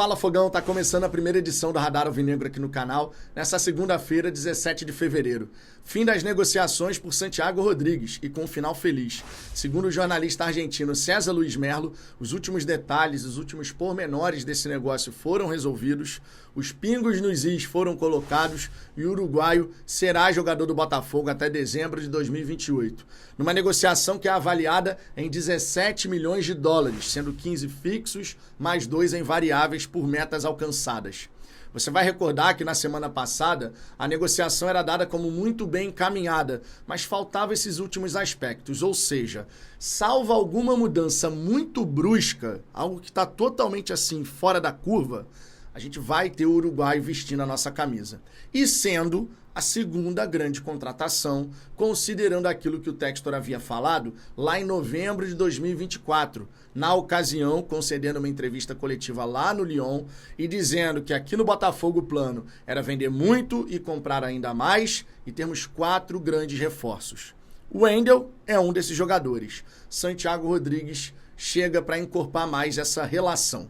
Fala Fogão, tá começando a primeira edição do Radar Alvinegro aqui no canal, nessa segunda-feira, 17 de fevereiro. Fim das negociações por Santiago Rodrigues e com um final feliz. Segundo o jornalista argentino César Luiz Merlo, os últimos detalhes, os últimos pormenores desse negócio foram resolvidos, os pingos nos is foram colocados e o uruguaio será jogador do Botafogo até dezembro de 2028. Numa negociação que é avaliada em 17 milhões de dólares, sendo 15 fixos, mais 2 em variáveis por metas alcançadas. Você vai recordar que na semana passada a negociação era dada como muito bem encaminhada, mas faltavam esses últimos aspectos, ou seja, salvo alguma mudança muito brusca, algo que está totalmente assim fora da curva, a gente vai ter o uruguaio vestindo a nossa camisa. E sendo a segunda grande contratação, considerando aquilo que o Textor havia falado lá em novembro de 2024, na ocasião, concedendo uma entrevista coletiva lá no Lyon e dizendo que aqui no Botafogo o plano era vender muito e comprar ainda mais e termos 4 grandes reforços. O Wendel é um desses jogadores. Santiago Rodrigues chega para encorpar mais essa relação.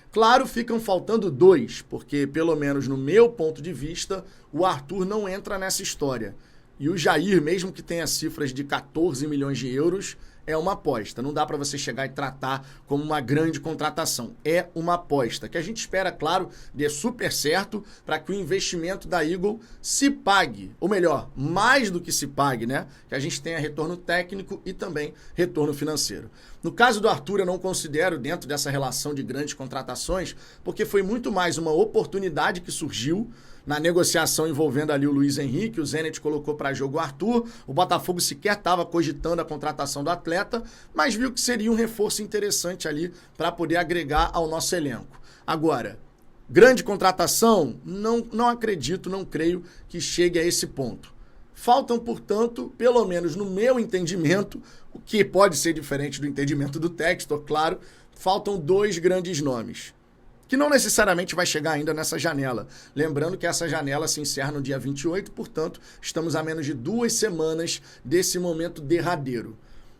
Claro, ficam faltando 2, porque, pelo menos no meu ponto de vista, o Arthur não entra nessa história. E o Jair, mesmo que tenha cifras de 14 milhões de euros, é uma aposta. Não dá para você chegar e tratar como uma grande contratação. É uma aposta, que a gente espera, claro, dê super certo para que o investimento da Eagle se pague. Ou melhor, mais do que se pague, né? Que a gente tenha retorno técnico e também retorno financeiro. No caso do Arthur, eu não considero dentro dessa relação de grandes contratações, porque foi muito mais uma oportunidade que surgiu na negociação envolvendo ali o Luiz Henrique, o Zenit colocou para jogo o Arthur, o Botafogo sequer estava cogitando a contratação do atleta, mas viu que seria um reforço interessante ali para poder agregar ao nosso elenco. Agora, grande contratação? Não acredito, não creio que chegue a esse ponto. Faltam, portanto, pelo menos no meu entendimento, o que pode ser diferente do entendimento do Textor, claro, faltam 2 grandes nomes, que não necessariamente vai chegar ainda nessa janela. Lembrando que essa janela se encerra no dia 28, portanto, estamos a menos de 2 semanas desse momento derradeiro.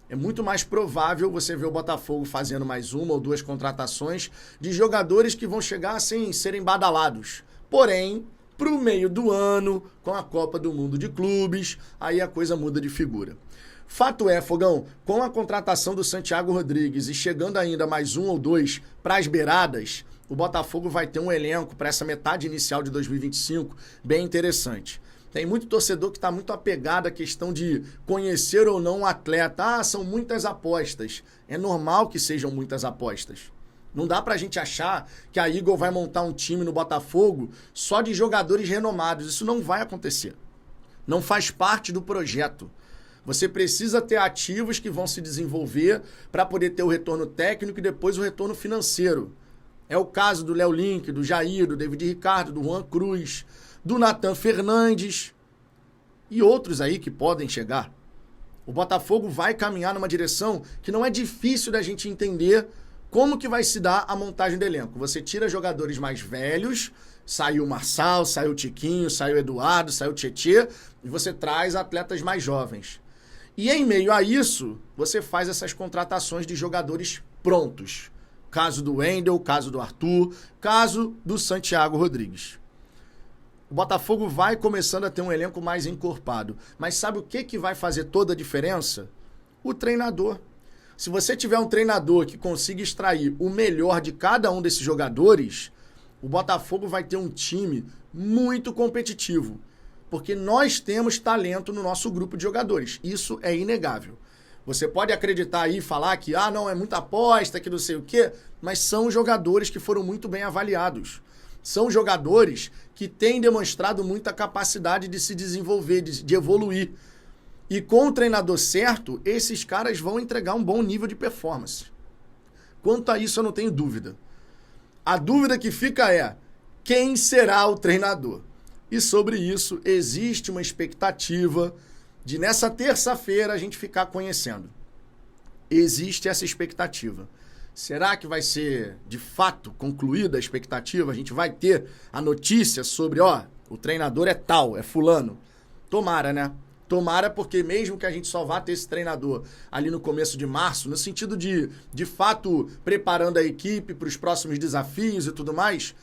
É muito mais provável você ver o Botafogo fazendo mais 1 ou 2 contratações de jogadores que vão chegar assim, serem badalados. Porém, para o meio do ano, com a Copa do Mundo de Clubes, aí a coisa muda de figura. Fato é, Fogão, com a contratação do Santiago Rodrigues e chegando ainda mais 1 ou 2 para as beiradas, o Botafogo vai ter um elenco para essa metade inicial de 2025 bem interessante. Tem muito torcedor que está muito apegado à questão de conhecer ou não um atleta. São muitas apostas. É normal que sejam muitas apostas. Não dá pra gente achar que a Eagle vai montar um time no Botafogo só de jogadores renomados. Isso não vai acontecer. Não faz parte do projeto. Você precisa ter ativos que vão se desenvolver para poder ter o retorno técnico e depois o retorno financeiro. É o caso do Léo Link, do Jair, do David Ricardo, do Juan Cruz, do Nathan Fernandes e outros aí que podem chegar. O Botafogo vai caminhar numa direção que não é difícil da gente entender como que vai se dar a montagem do elenco. Você tira jogadores mais velhos, saiu o Marçal, saiu o Tiquinho, saiu o Eduardo, saiu o Tietê, e você traz atletas mais jovens. E em meio a isso, você faz essas contratações de jogadores prontos. Caso do Wendel, caso do Arthur, caso do Santiago Rodrigues. O Botafogo vai começando a ter um elenco mais encorpado. Mas sabe o que vai fazer toda a diferença? O treinador. Se você tiver um treinador que consiga extrair o melhor de cada um desses jogadores, o Botafogo vai ter um time muito competitivo. Porque nós temos talento no nosso grupo de jogadores. Isso é inegável. Você pode acreditar aí e falar que não, é muita aposta, que não sei o quê, mas são jogadores que foram muito bem avaliados. São jogadores que têm demonstrado muita capacidade de se desenvolver, de evoluir. E com o treinador certo, esses caras vão entregar um bom nível de performance. Quanto a isso, eu não tenho dúvida. A dúvida que fica é, quem será o treinador? E sobre isso, existe uma expectativa de nessa terça-feira a gente ficar conhecendo. Existe essa expectativa. Será que vai ser, de fato, concluída a expectativa? A gente vai ter a notícia sobre, o treinador é tal, é fulano. Tomara, né? Tomara, porque mesmo que a gente só vá ter esse treinador ali no começo de março, no sentido de fato, preparando a equipe para os próximos desafios e tudo mais,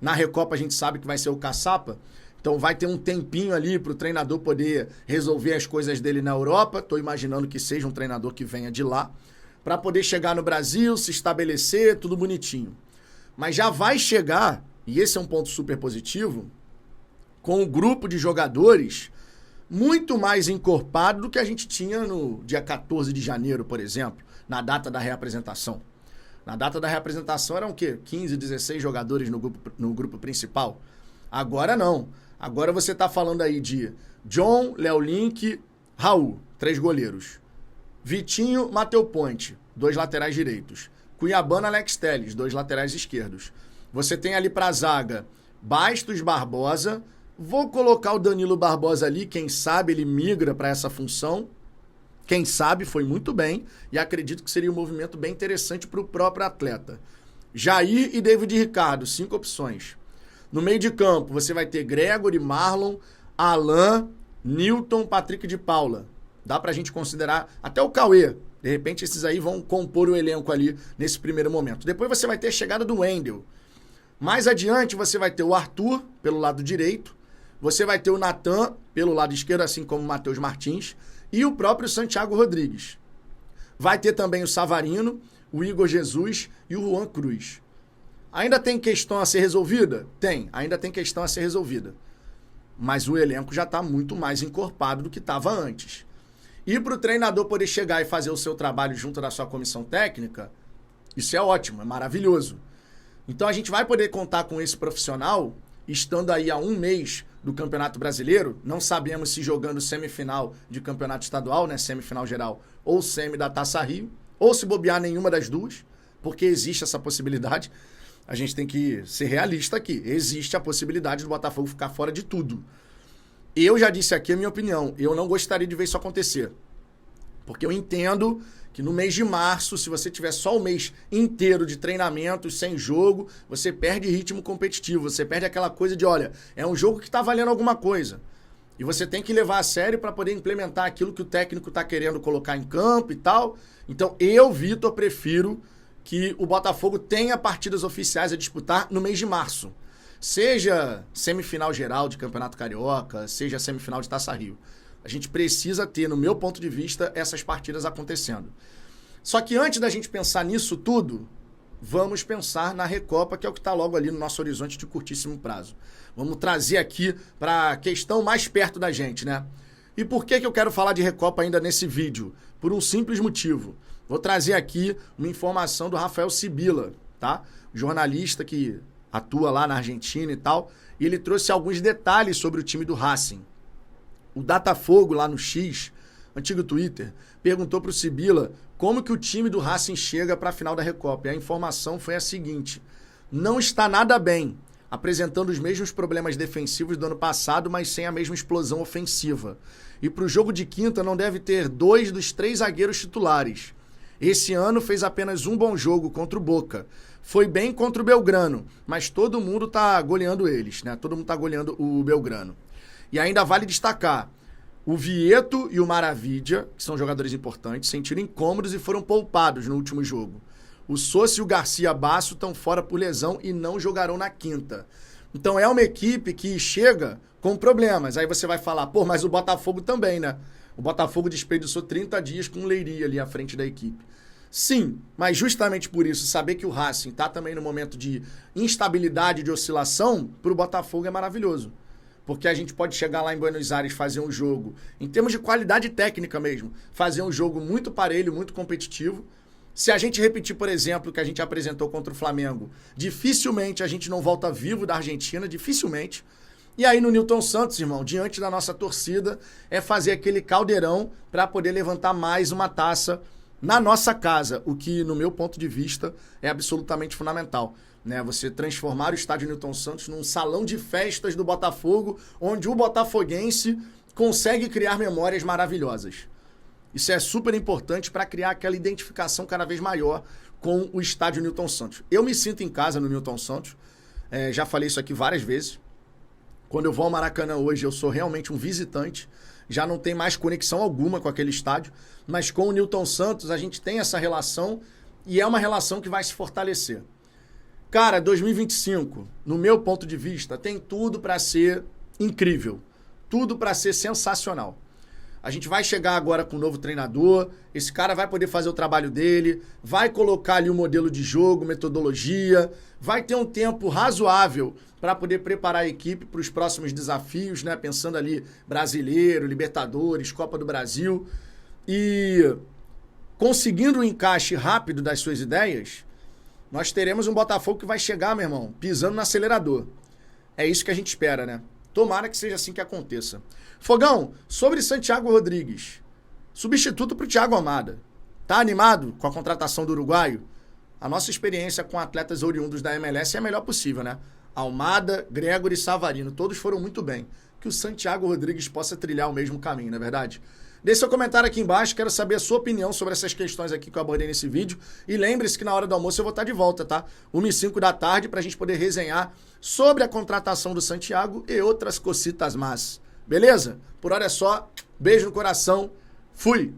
na Recopa a gente sabe que vai ser o caçapa, então vai ter um tempinho ali para o treinador poder resolver as coisas dele na Europa, estou imaginando que seja um treinador que venha de lá, para poder chegar no Brasil, se estabelecer, tudo bonitinho. Mas já vai chegar, e esse é um ponto super positivo, com um grupo de jogadores muito mais encorpado do que a gente tinha no dia 14 de janeiro, por exemplo, na data da reapresentação. Na data da reapresentação eram o quê? 15, 16 jogadores no grupo principal. Agora não. Agora você está falando aí de John, Léo Link, Raul, 3 goleiros. Vitinho, Matheus Ponte, 2 laterais direitos. Cuiabana, Alex Telles, 2 laterais esquerdos. Você tem ali para a zaga Bastos, Barbosa. Vou colocar o Danilo Barbosa ali, quem sabe ele migra para essa função. Quem sabe, foi muito bem. E acredito que seria um movimento bem interessante para o próprio atleta. Jair e David Ricardo, 5 opções. No meio de campo, você vai ter Gregory, Marlon, Alan, Newton, Patrick de Paula. Dá pra gente considerar até o Cauê. De repente, esses aí vão compor o elenco ali nesse primeiro momento. Depois você vai ter a chegada do Wendel. Mais adiante, você vai ter o Arthur, pelo lado direito. Você vai ter o Natan, pelo lado esquerdo, assim como o Matheus Martins. E o próprio Santiago Rodrigues. Vai ter também o Savarino, o Igor Jesus e o Juan Cruz. Ainda tem questão a ser resolvida? Tem, ainda tem questão a ser resolvida. Mas o elenco já está muito mais encorpado do que estava antes. E para o treinador poder chegar e fazer o seu trabalho junto da sua comissão técnica, isso é ótimo, é maravilhoso. Então a gente vai poder contar com esse profissional, estando aí há 1 mês do Campeonato Brasileiro, não sabemos se jogando semifinal de Campeonato Estadual, né, semifinal geral, ou semi da Taça Rio, ou se bobear nenhuma das duas, porque existe essa possibilidade. A gente tem que ser realista aqui. Existe a possibilidade do Botafogo ficar fora de tudo. Eu já disse aqui a minha opinião. Eu não gostaria de ver isso acontecer. Porque eu entendo que no mês de março, se você tiver só o mês inteiro de treinamento, sem jogo, você perde ritmo competitivo. Você perde aquela coisa de, olha, é um jogo que está valendo alguma coisa. E você tem que levar a sério para poder implementar aquilo que o técnico está querendo colocar em campo e tal. Então, eu, Vitor, prefiro que o Botafogo tenha partidas oficiais a disputar no mês de março. Seja semifinal geral de Campeonato Carioca, seja semifinal de Taça Rio. A gente precisa ter, no meu ponto de vista, essas partidas acontecendo. Só que antes da gente pensar nisso tudo, vamos pensar na Recopa, que é o que está logo ali no nosso horizonte de curtíssimo prazo. Vamos trazer aqui para a questão mais perto da gente, né? E por que eu quero falar de Recopa ainda nesse vídeo? Por um simples motivo. Vou trazer aqui uma informação do Rafael Sibila, tá? Jornalista que atua lá na Argentina e tal. E ele trouxe alguns detalhes sobre o time do Racing. O Datafogo, lá no X, antigo Twitter, perguntou para o Sibila como que o time do Racing chega para a final da Recopa. E a informação foi a seguinte: não está nada bem, apresentando os mesmos problemas defensivos do ano passado, mas sem a mesma explosão ofensiva. E para o jogo de quinta não deve ter 2 dos 3 zagueiros titulares. Esse ano fez apenas um bom jogo contra o Boca. Foi bem contra o Belgrano, mas todo mundo tá goleando eles, né? Todo mundo tá goleando o Belgrano. E ainda vale destacar, o Vieto e o Maravidia, que são jogadores importantes, sentiram incômodos e foram poupados no último jogo. O Sousa e o Garcia Basso estão fora por lesão e não jogarão na quinta. Então é uma equipe que chega com problemas. Aí você vai falar, pô, mas o Botafogo também, né? O Botafogo desperdiçou 30 dias com o Leiria ali à frente da equipe. Sim, mas justamente por isso, saber que o Racing está também no momento de instabilidade, de oscilação, para o Botafogo é maravilhoso. Porque a gente pode chegar lá em Buenos Aires, fazer um jogo, em termos de qualidade técnica mesmo, fazer um jogo muito parelho, muito competitivo. Se a gente repetir, por exemplo, o que a gente apresentou contra o Flamengo, dificilmente a gente não volta vivo da Argentina, dificilmente. E aí no Newton Santos, irmão, diante da nossa torcida, é fazer aquele caldeirão para poder levantar mais uma taça na nossa casa, o que, no meu ponto de vista, é absolutamente fundamental. Né? Você transformar o estádio Newton Santos num salão de festas do Botafogo, onde o botafoguense consegue criar memórias maravilhosas. Isso é super importante para criar aquela identificação cada vez maior com o estádio Newton Santos. Eu me sinto em casa no Newton Santos, já falei isso aqui várias vezes. Quando eu vou ao Maracanã hoje, eu sou realmente um visitante. já não tem mais conexão alguma com aquele estádio, mas com o Nilton Santos a gente tem essa relação e é uma relação que vai se fortalecer. Cara, 2025, no meu ponto de vista, tem tudo para ser incrível, tudo para ser sensacional. A gente vai chegar agora com um novo treinador, esse cara vai poder fazer o trabalho dele, vai colocar ali o modelo de jogo, metodologia, vai ter um tempo razoável para poder preparar a equipe para os próximos desafios, né? Pensando ali Brasileiro, Libertadores, Copa do Brasil. E conseguindo um encaixe rápido das suas ideias, nós teremos um Botafogo que vai chegar, meu irmão, pisando no acelerador. É isso que a gente espera, né? Tomara que seja assim que aconteça. Fogão, sobre Santiago Rodrigues, substituto para o Thiago Almada. Tá animado com a contratação do uruguaio? A nossa experiência com atletas oriundos da MLS é a melhor possível, né? Almada, Gregory e Savarino, todos foram muito bem. Que o Santiago Rodrigues possa trilhar o mesmo caminho, não é verdade? Deixe seu comentário aqui embaixo, quero saber a sua opinião sobre essas questões aqui que eu abordei nesse vídeo. E lembre-se que na hora do almoço eu vou estar de volta, tá? 1h05 da tarde, pra gente poder resenhar sobre a contratação do Santiago e outras cocitas más. Beleza? Por hora é só. Beijo no coração. Fui!